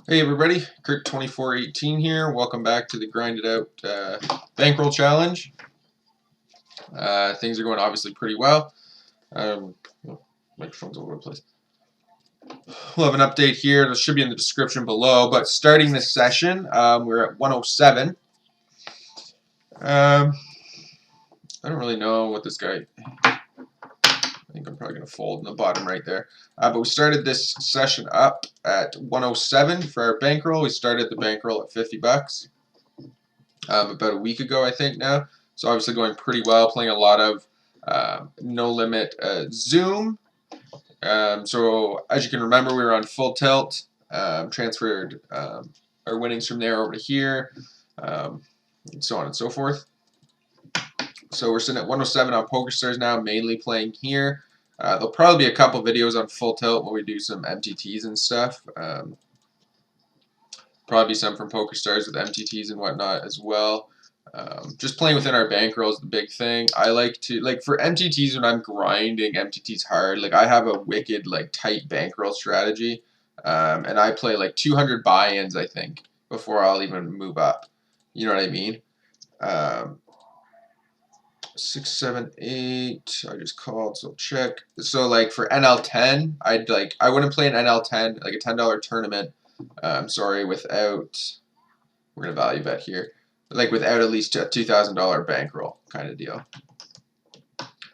Hey everybody, Kurt2418 here. Welcome back to the Grinded Out Bankroll Challenge. Things are going obviously pretty well. Microphone's all over the place. We'll have an update here. It should be in the description below. But starting this session, we're at 107. I don't really know what this guy... I think I'm probably going to fold in the bottom right there. But we started this session up at 107 for our bankroll. We started the bankroll at 50 bucks about a week ago, I think now. So obviously going pretty well, playing a lot of no limit Zoom. So as you can remember, we were on full tilt, transferred our winnings from there over to here, and so on and so forth. So we're sitting at 107 on PokerStars now, mainly playing here. There'll probably be a couple videos on full tilt where we do some MTTs and stuff. Probably some from PokerStars with MTTs and whatnot as well. Just playing within our bankroll is the big thing. I like to, like for MTTs when I'm grinding MTTs hard, like I have a wicked like tight bankroll strategy. And I play like 200 buy-ins, I think, before I'll even move up. You know what I mean? 6, 7, 8. I just called, so check. So like for NL10, I wouldn't play an NL10 like a $10 tournament. Sorry, without, we're gonna value bet here, like without at least a $2,000 bankroll kind of deal.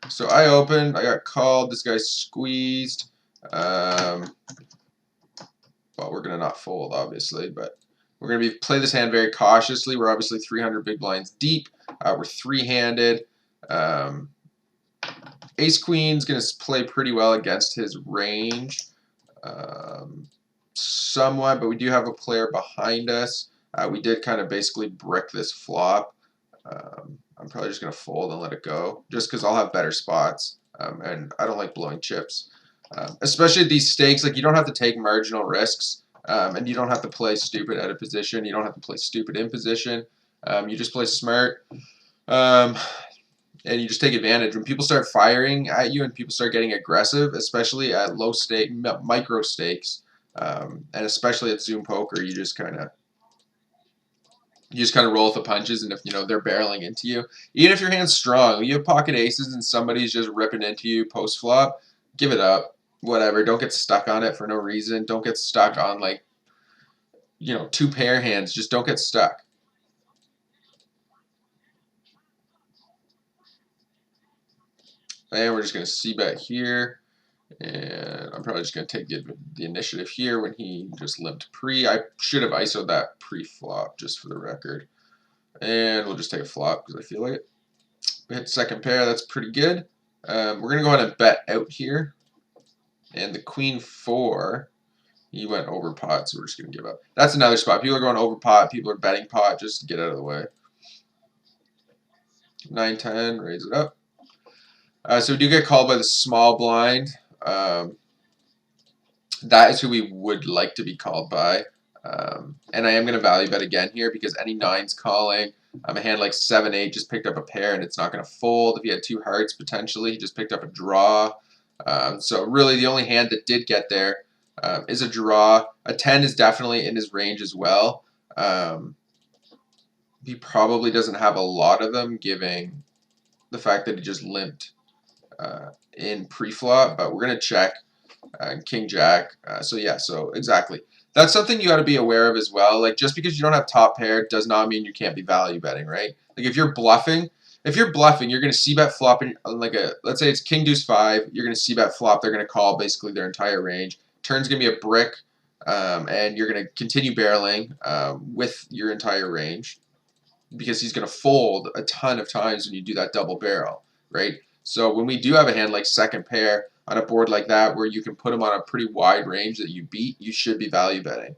So I opened, I got called. This guy squeezed. Well, we're gonna not fold obviously, but we're gonna play this hand very cautiously. We're obviously 300 big blinds deep. We're three-handed. Ace Queen's going to play pretty well against his range, somewhat, but we do have a player behind us. We did kind of basically brick this flop. I'm probably just going to fold and let it go, just because I'll have better spots, and I don't like blowing chips. Especially at these stakes, like you don't have to take marginal risks, and you don't have to play stupid out of position. You don't have to play stupid in position. You just play smart. And you just take advantage. When people start firing at you and people start getting aggressive, especially at low stake, micro stakes, and especially at Zoom poker, you just kind of roll with the punches. And if they're barreling into you, even if your hand's strong, you have pocket aces and somebody's just ripping into you post flop, give it up. Whatever. Don't get stuck on it for no reason. Don't get stuck on like 2 pair hands. Just don't get stuck. And we're just going to c-bet here. And I'm probably just going to take the initiative here when he just limped pre. I should have ISO'd that pre-flop, just for the record. And we'll just take a flop because I feel like it. We hit second pair. That's pretty good. We're going to go ahead and bet out here. And the queen 4, he went over pot, so we're just going to give up. That's another spot. People are going over pot. People are betting pot just to get out of the way. 9-10, raise it up. So we do get called by the small blind. That is who we would like to be called by. And I am going to value bet again here because any 9's calling. A hand like 7-8 just picked up a pair and it's not going to fold. If he had 2 hearts, potentially, he just picked up a draw. So really the only hand that did get there is a draw. A 10 is definitely in his range as well. He probably doesn't have a lot of them, given the fact that he just limped in pre-flop, but we're going to check King Jack. So yeah, so exactly. That's something you got to be aware of as well. Like just because you don't have top pair does not mean you can't be value betting, right? Like if you're bluffing, you're going to c-bet flop in like let's say it's King Deuce 5, you're going to c-bet flop, they're going to call basically their entire range. Turn's going to be a brick, and you're going to continue barreling with your entire range because he's going to fold a ton of times when you do that double barrel, right? So when we do have a hand like second pair on a board like that where you can put him on a pretty wide range that you beat, you should be value betting.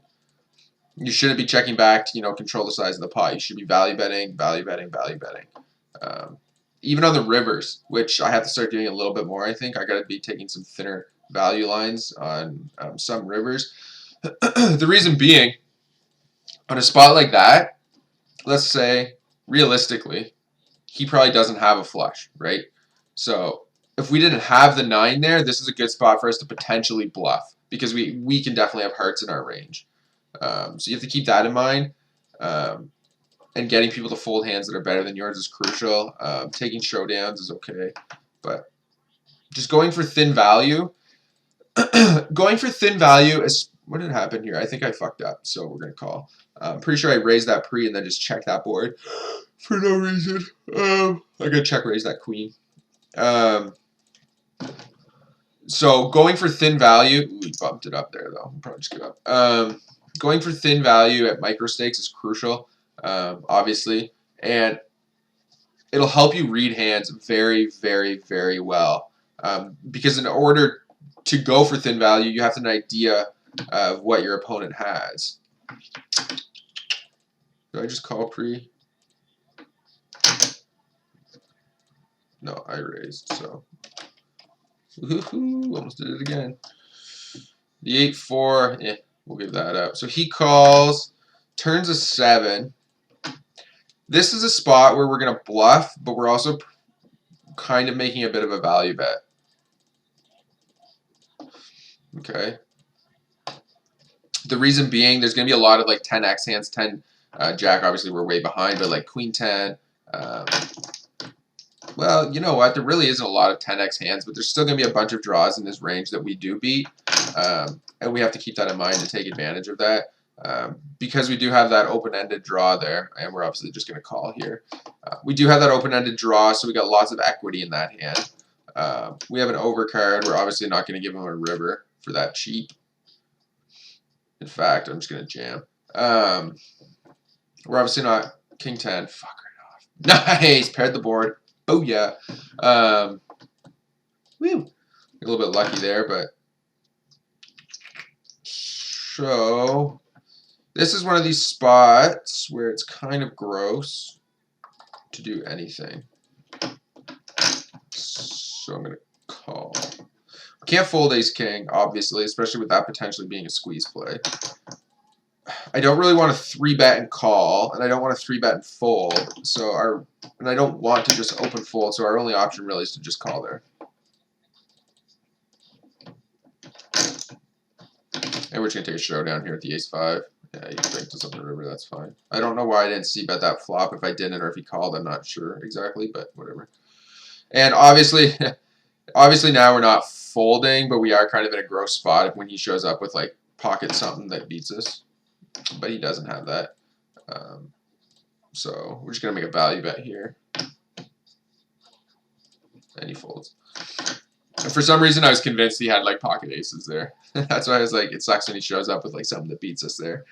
You shouldn't be checking back to control the size of the pot. You should be value betting, value betting, value betting. Even on the rivers, which I have to start doing a little bit more, I think. I got to be taking some thinner value lines on some rivers. The reason being, on a spot like that, let's say, realistically, he probably doesn't have a flush, right? So if we didn't have the 9 there, this is a good spot for us to potentially bluff because we can definitely have hearts in our range. So you have to keep that in mind. And getting people to fold hands that are better than yours is crucial. Taking showdowns is okay, but just going for thin value. Going for thin value is what did happen here? I think I fucked up, so we're gonna call. I'm pretty sure I raised that pre and then just checked that board for no reason. I gotta check raise that queen. So going for thin value, ooh, we bumped it up there though. We'll probably just give up. Going for thin value at micro stakes is crucial, obviously, and it'll help you read hands very, very, very well. Because in order to go for thin value, you have an idea of what your opponent has. Do I just call pre? No, I raised, so. Woohoo, almost did it again. The 8-4, we'll give that up. So he calls, turns a 7. This is a spot where we're going to bluff, but we're also kind of making a bit of a value bet. Okay. The reason being, there's going to be a lot of like 10x hands, 10 jack. Obviously, we're way behind, but like queen 10. Well, you know what? There really isn't a lot of 10x hands, but there's still going to be a bunch of draws in this range that we do beat. And we have to keep that in mind and take advantage of that. Because we do have that open-ended draw there, and we're obviously just going to call here. We do have that open-ended draw, so we got lots of equity in that hand. We have an overcard. We're obviously not going to give him a river for that cheap. In fact, I'm just going to jam. We're obviously not king 10. Fuck right off. Nice! Paired the board. Oh, yeah. Woo. A little bit lucky there, but... So... This is one of these spots where it's kind of gross to do anything. So I'm going to call. Can't fold ace-king, obviously, especially with that potentially being a squeeze play. I don't really want to 3-bet and call, and I don't want to 3-bet and fold. And I don't want to just open fold, so our only option really is to just call there. And we're just going to take a showdown here at the ace-5. Yeah, you banked us up the river, that's fine. I don't know why I didn't c-bet that flop. If I didn't or if he called, I'm not sure exactly, but whatever. And obviously, now we're not folding, but we are kind of in a gross spot when he shows up with like pocket something that beats us. But he doesn't have that. So we're just going to make a value bet here. And he folds. And for some reason, I was convinced he had like pocket aces there. That's why I was like, it sucks when he shows up with like something that beats us there.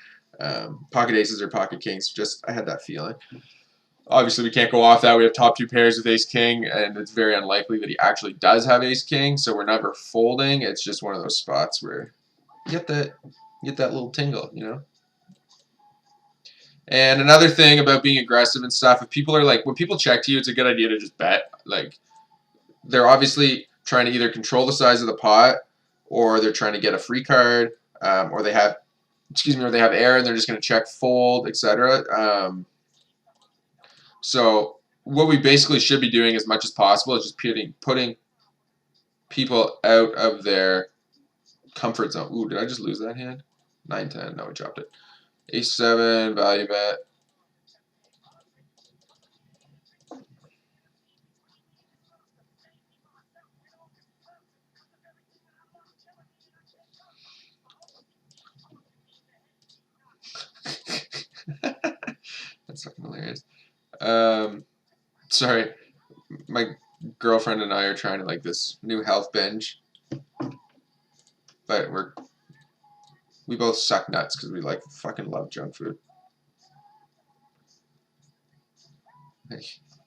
Pocket aces or pocket kings. Just I had that feeling. Obviously, we can't go off that. We have top 2 pairs with ace king, and it's very unlikely that he actually does have ace king. So we're never folding. It's just one of those spots where you get that little tingle, you know. And another thing about being aggressive and stuff, if people are like, when people check to you, it's a good idea to just bet. Like, they're obviously trying to either control the size of the pot, or they're trying to get a free card, or they have, or they have air and they're just going to check fold, etc. So what we basically should be doing as much as possible is just putting people out of their comfort zone. Ooh, did I just lose that hand? 9-10. No, we dropped it. Ace-7, value bet. That's fucking hilarious. Sorry, my girlfriend and I are trying to like this new health binge, but we both suck nuts because we like fucking love junk food.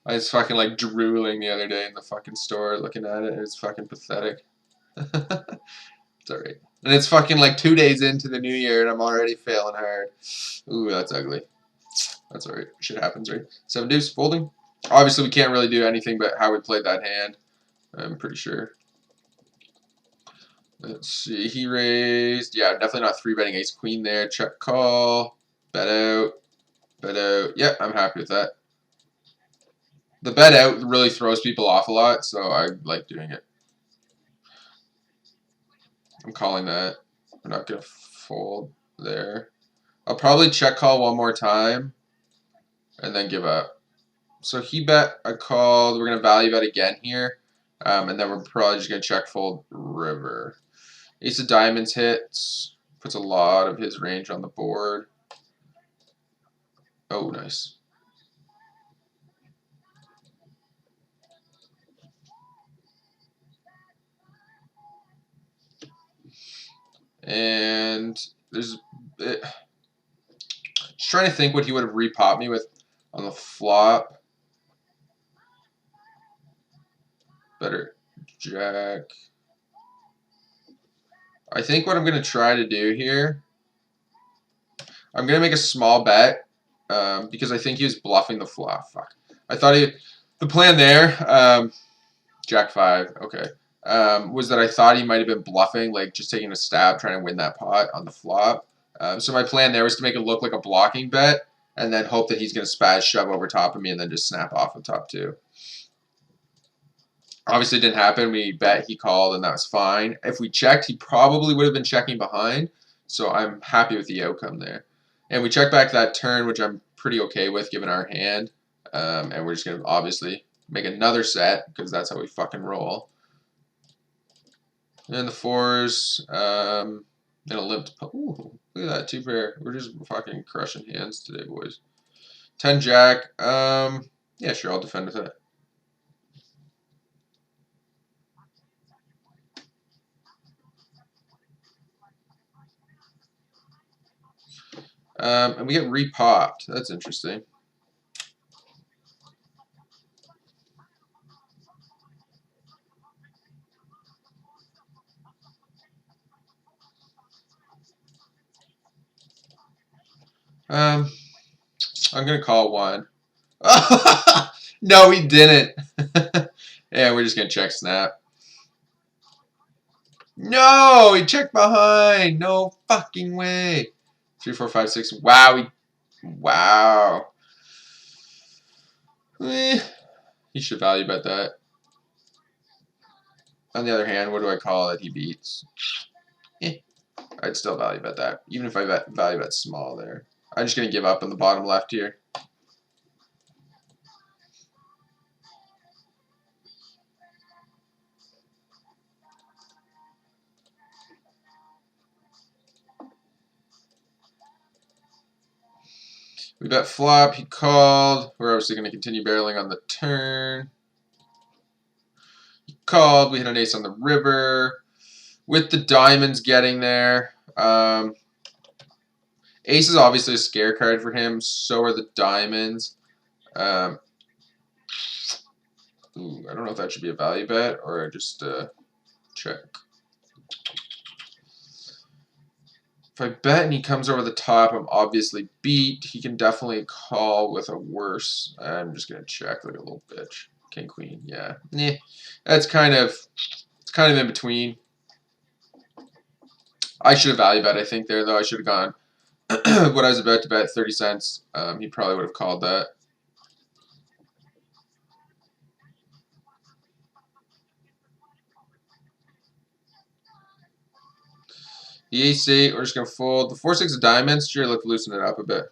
I was fucking like drooling the other day in the fucking store looking at it. It was fucking pathetic. It's alright. And it's fucking like 2 days into the new year and I'm already failing hard. Ooh, that's ugly. That's alright. Shit happens, right? 7 deuce, folding. Obviously, we can't really do anything but how we played that hand. I'm pretty sure. Let's see. He raised. Yeah, definitely not 3-betting ace queen there. Check call. Bet out. Bet out. Yeah, I'm happy with that. The bet out really throws people off a lot, so I like doing it. I'm calling that. We're not going to fold there. I'll probably check call one more time and then give up. So he bet, I called. We're going to value bet again here. And then we're probably just going to check fold river. Ace of diamonds hits. Puts a lot of his range on the board. Oh, nice. And there's... just trying to think what he would have repopped me with on the flop. Better jack. I think what I'm going to try to do here, I'm going to make a small bet because I think he was bluffing the flop. Fuck. I thought the plan there, jack 5, okay, was that I thought he might have been bluffing, like just taking a stab, trying to win that pot on the flop. So my plan there was to make it look like a blocking bet and then hope that he's going to spaz shove over top of me and then just snap off of top 2. Obviously, it didn't happen. We bet, he called, and that was fine. If we checked, he probably would have been checking behind. So I'm happy with the outcome there. And we check back that turn, which I'm pretty okay with given our hand. And we're just going to obviously make another set because that's how we fucking roll. And the 4s, and a limped. Ooh, look at that, 2 pair. We're just fucking crushing hands today, boys. 10 jack. Yeah, sure, I'll defend with it. And we get repopped. That's interesting. I'm going to call 1. No, he didn't. Yeah, we're just going to check snap. No, he checked behind. No fucking way. 3, 4, 5, 6. Wow. Wow. He should value bet that. On the other hand, what do I call it? He beats. I'd still value bet that. Even if I value bet small there. I'm just going to give up on the bottom left here. We bet flop, he called. We're obviously going to continue barreling on the turn. He called, we hit an ace on the river. With the diamonds getting there. Ace is obviously a scare card for him, so are the diamonds. Ooh, I don't know if that should be a value bet or just check. If I bet and he comes over the top, I'm obviously beat. He can definitely call with a worse. I'm just gonna check like a little bitch. King queen, yeah. That's kind of in between. I should have value bet, I think, there though. I should have gone what I was about to bet, 30 cents. He probably would have called that. The ace-8, we're just going to fold. The 4-6 of diamonds, sure, let's loosen it up a bit.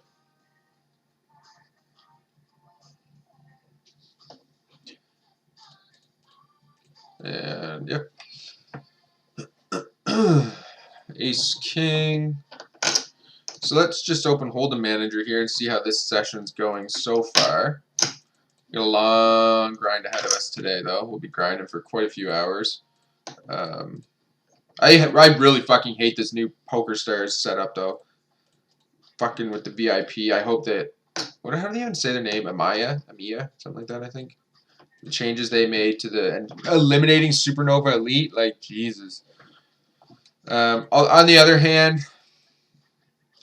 And, yep. Ace-king. So let's just open Hold'em Manager here and see how this session's going so far. We got a long grind ahead of us today, though. We'll be grinding for quite a few hours. I really fucking hate this new PokerStars setup, though. Fucking with the VIP. I hope that... how do they even say their name? Amiya? Something like that, I think. The changes they made to the... eliminating Supernova Elite. Like, Jesus. On the other hand,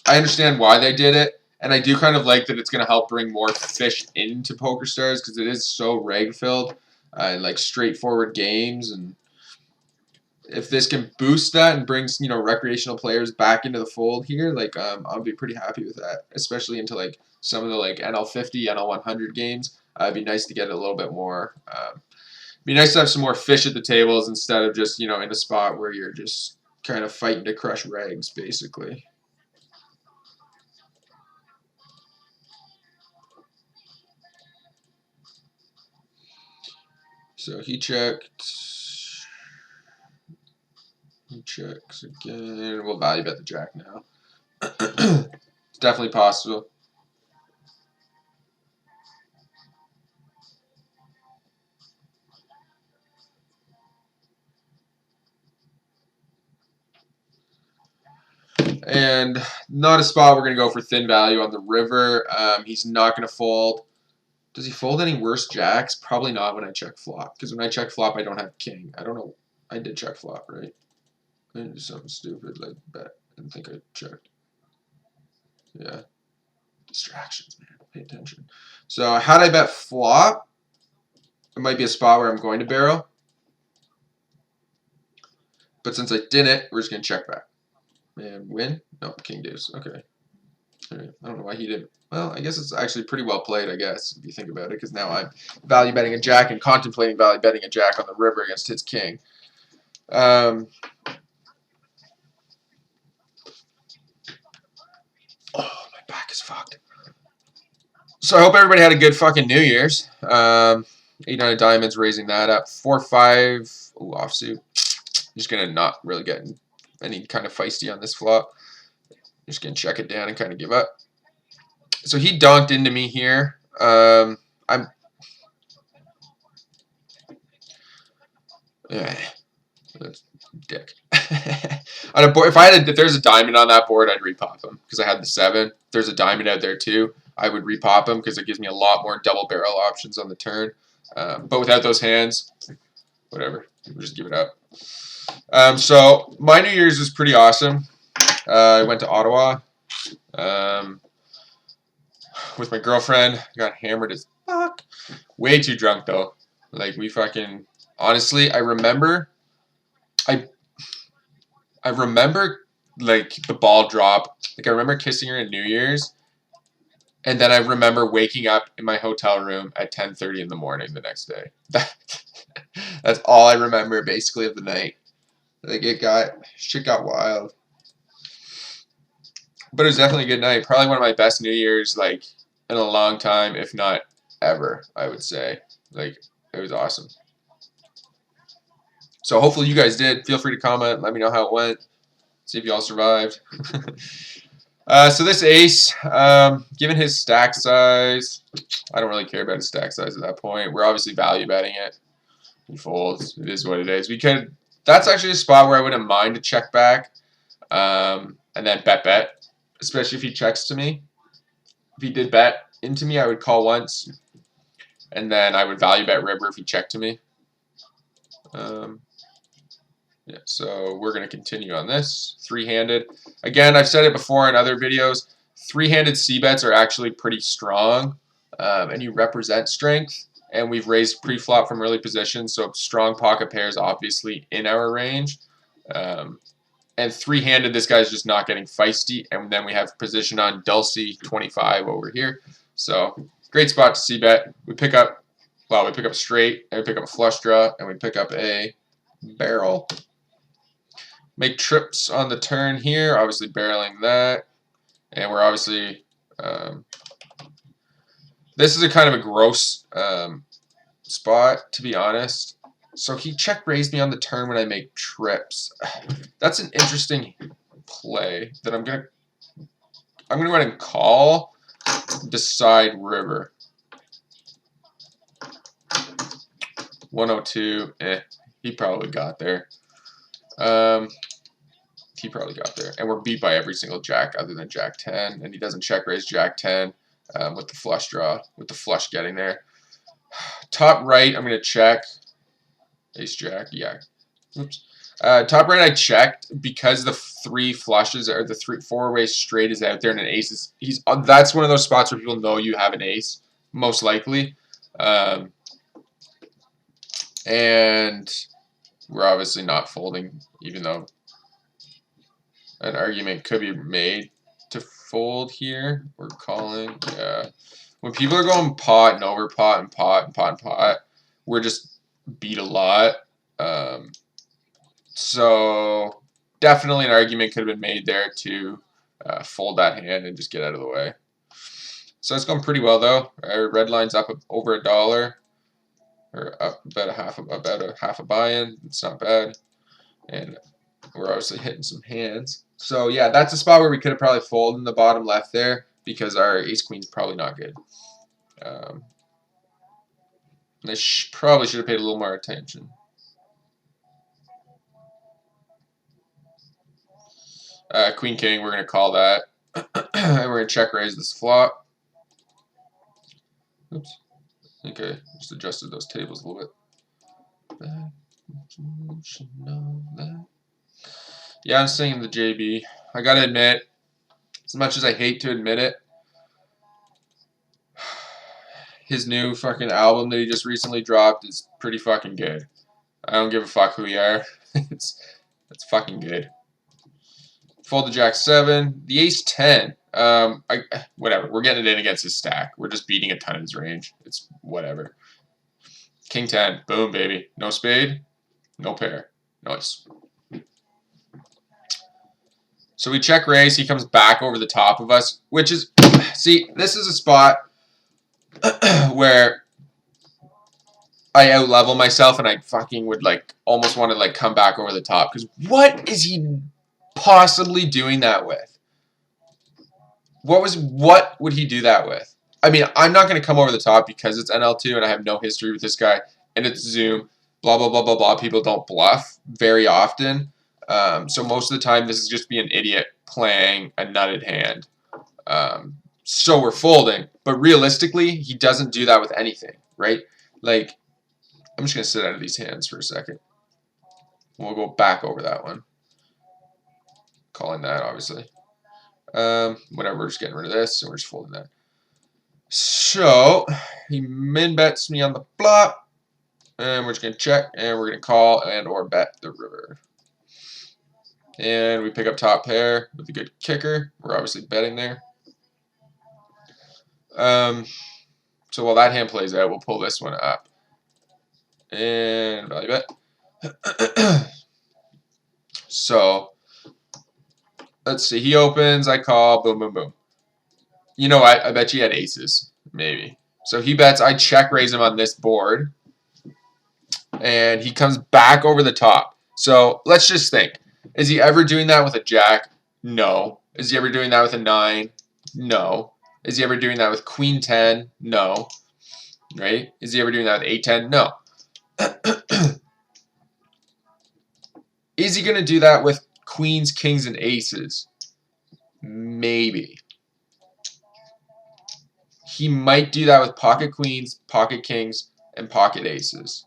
I understand why they did it. And I do kind of like that it's going to help bring more fish into PokerStars because it is so reg-filled and like straightforward games. And if this can boost that and brings recreational players back into the fold here, like I'll be pretty happy with that, especially into like some of the like NL50, NL100 games. It'd be nice to get a little bit more. Be nice to have some more fish at the tables instead of just in a spot where you're just kind of fighting to crush regs basically. So he checked. He checks again. We'll value bet the jack now. It's definitely possible. And not a spot we're going to go for thin value on the river. He's not going to fold. Does he fold any worse jacks? Probably not when I check flop. Because when I check flop, I don't have king. I don't know. I did check flop, right? I didn't do something stupid like bet. I didn't think I checked. Yeah. Distractions, man. Pay attention. So had I bet flop, it might be a spot where I'm going to barrel. But since I didn't, we're just going to check back. And win? No, king deuce. Okay. Right. I don't know why he didn't. Well, I guess it's actually pretty well played, I guess, if you think about it, because now I'm value betting a jack and contemplating value betting a jack on the river against his king. Oh, my back is fucked. So I hope everybody had a good fucking New Year's. 8 9 of diamonds, raising that up. 4 5. Ooh, offsuit. Just gonna not really get any kind of feisty on this flop. Just gonna check it down and kind of give up. So he donked into me here. That's dick. On a board, if there's a diamond on that board, I'd repop him because I had the 7. If there's a diamond out there too, I would repop him because it gives me a lot more double barrel options on the turn. But without those hands, whatever, we'll just give it up. So my New Year's was pretty awesome. I went to Ottawa with my girlfriend. Got hammered as fuck. Way too drunk though. Like we fucking honestly, I remember like the ball drop. Like I remember kissing her in New Year's, and then I remember waking up in my hotel room at 10:30 in the morning the next day. That's all I remember basically of the night. Like shit got wild. But it was definitely a good night. Probably one of my best New Year's like in a long time, if not ever, I would say. Like it was awesome. So hopefully you guys did. Feel free to comment. Let me know how it went. See if you all survived. So this ace, given his stack size, I don't really care about his stack size at that point. We're obviously value betting it. He folds. It is what it is. That's actually a spot where I wouldn't mind to check back, and then bet, especially if he checks to me. If he did bet into me, I would call once, and then I would value bet river if he checked to me. Yeah, so we're going to continue on this. 3-handed. Again, I've said it before in other videos. 3-handed C-bets are actually pretty strong, and you represent strength. And we've raised pre-flop from early positions, so strong pocket pairs obviously in our range. And 3-handed, this guy's just not getting feisty. And then we have position on Dulcie 25 over here. So great spot to C-bet. We pick up straight, and we pick up a flush draw, and we pick up a barrel. Make trips on the turn here, obviously barreling that. And we're obviously, this is a kind of a gross spot, to be honest. So he check raised me on the turn when I make trips. That's an interesting play that I'm gonna go ahead and call, decide river. 102, he probably got there. He probably got there. And we're beat by every single jack other than jack 10. And he doesn't check raise jack 10 with the flush draw, with the flush getting there. Top right, I'm going to check. Ace jack, yeah. Oops. Top right, I checked because the 3 flushes or the 4-way straight is out there and an ace is. That's one of those spots where people know you have an ace, most likely. And we're obviously not folding, even though an argument could be made to fold here. We're calling. Yeah. When people are going pot and over pot and pot and pot and pot, we're just beat a lot. So definitely an argument could have been made there to fold that hand and just get out of the way. So it's going pretty well though. Our red line's up over $1. or up about a half a buy-in. It's not bad, and we're obviously hitting some hands. So yeah, that's a spot where we could have probably folded in the bottom left there because our ace queen's probably not good. I probably should have paid a little more attention. Queen king, we're gonna call that, and we're gonna check raise this flop. Oops. Okay, just adjusted those tables a little bit. Yeah, I'm singing the JB. I gotta admit, as much as I hate to admit it, his new fucking album that he just recently dropped is pretty fucking good. I don't give a fuck who you are. it's fucking good. Fold the jack 7. The ace 10. Whatever. We're getting it in against his stack. We're just beating a ton of his range. It's whatever. King 10. Boom, baby. No spade. No pair. Nice. So we check raise. He comes back over the top of us, which is... See, this is a spot where I out-level myself and I fucking would, like, almost want to, like, come back over the top. Because what is he possibly doing that with? What would he do that with? I mean, I'm not going to come over the top because it's NL2 and I have no history with this guy and it's Zoom, blah, blah, blah, blah, blah. People don't bluff very often. So most of the time this is just be an idiot playing a nutted hand. So we're folding. But realistically, he doesn't do that with anything, right? Like, I'm just going to sit out of these hands for a second. We'll go back over that one. Calling that, obviously. Whatever, we're just getting rid of this, and we're just folding that. So, he min-bets me on the flop, and we're just going to check, and we're going to call and or bet the river. And we pick up top pair with a good kicker. We're obviously betting there. So while that hand plays out, we'll pull this one up. And value bet. So, let's see. He opens, I call, boom, boom, boom. You know what? I bet you had aces, maybe. So he bets, I check raise him on this board. And he comes back over the top. So let's just think. Is he ever doing that with a jack? No. Is he ever doing that with a 9? No. Is he ever doing that with queen 10? No. Right? Is he ever doing that with 8-10? No. Is he going to do that with queens, kings, and aces? Maybe. He might do that with pocket queens, pocket kings, and pocket aces.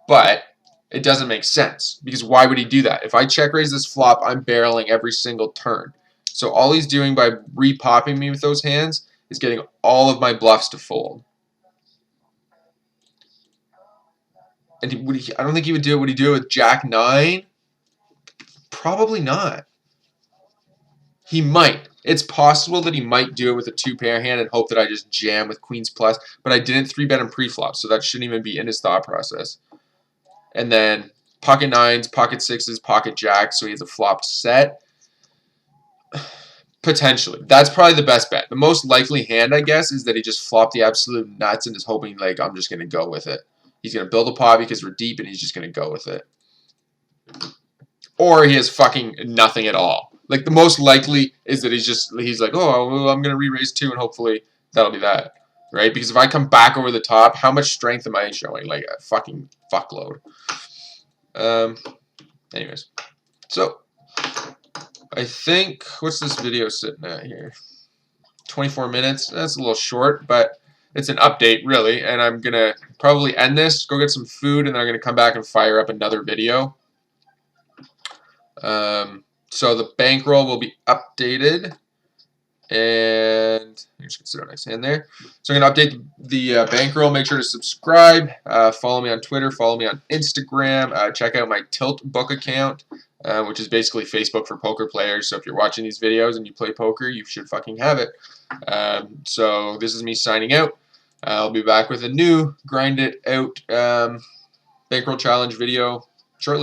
But it doesn't make sense, because why would he do that? If I check raise this flop, I'm barreling every single turn. So all he's doing by repopping me with those hands is getting all of my bluffs to fold. And I don't think he would do it. Would he do it with jack 9? Probably not. He might. It's possible that he might do it with a 2-pair hand and hope that I just jam with queens plus, but I didn't 3-bet him pre-flop, so that shouldn't even be in his thought process. And then pocket 9s, pocket 6s, pocket jacks, so he has a flopped set. Potentially. That's probably the best bet. The most likely hand, I guess, is that he just flopped the absolute nuts and is hoping, like, I'm just going to go with it. He's going to build a pot because we're deep and he's just going to go with it. Or he has fucking nothing at all. Like, the most likely is that he's like, oh, well, I'm going to re-raise 2 and hopefully that'll be that. Right? Because if I come back over the top, how much strength am I showing? Like, a fucking fuckload. Anyways. So, I think, what's this video sitting at here? 24 minutes. That's a little short, but it's an update, really. And I'm going to probably end this, go get some food, and then I'm going to come back and fire up another video. So the bankroll will be updated. And I'm just going to sit on next hand there. So I'm going to update the bankroll. Make sure to subscribe. Follow me on Twitter. Follow me on Instagram. Check out my Tilt Book account, which is basically Facebook for poker players. So if you're watching these videos and you play poker, you should fucking have it. So this is me signing out. I'll be back with a new Grind It Out bankroll challenge video shortly.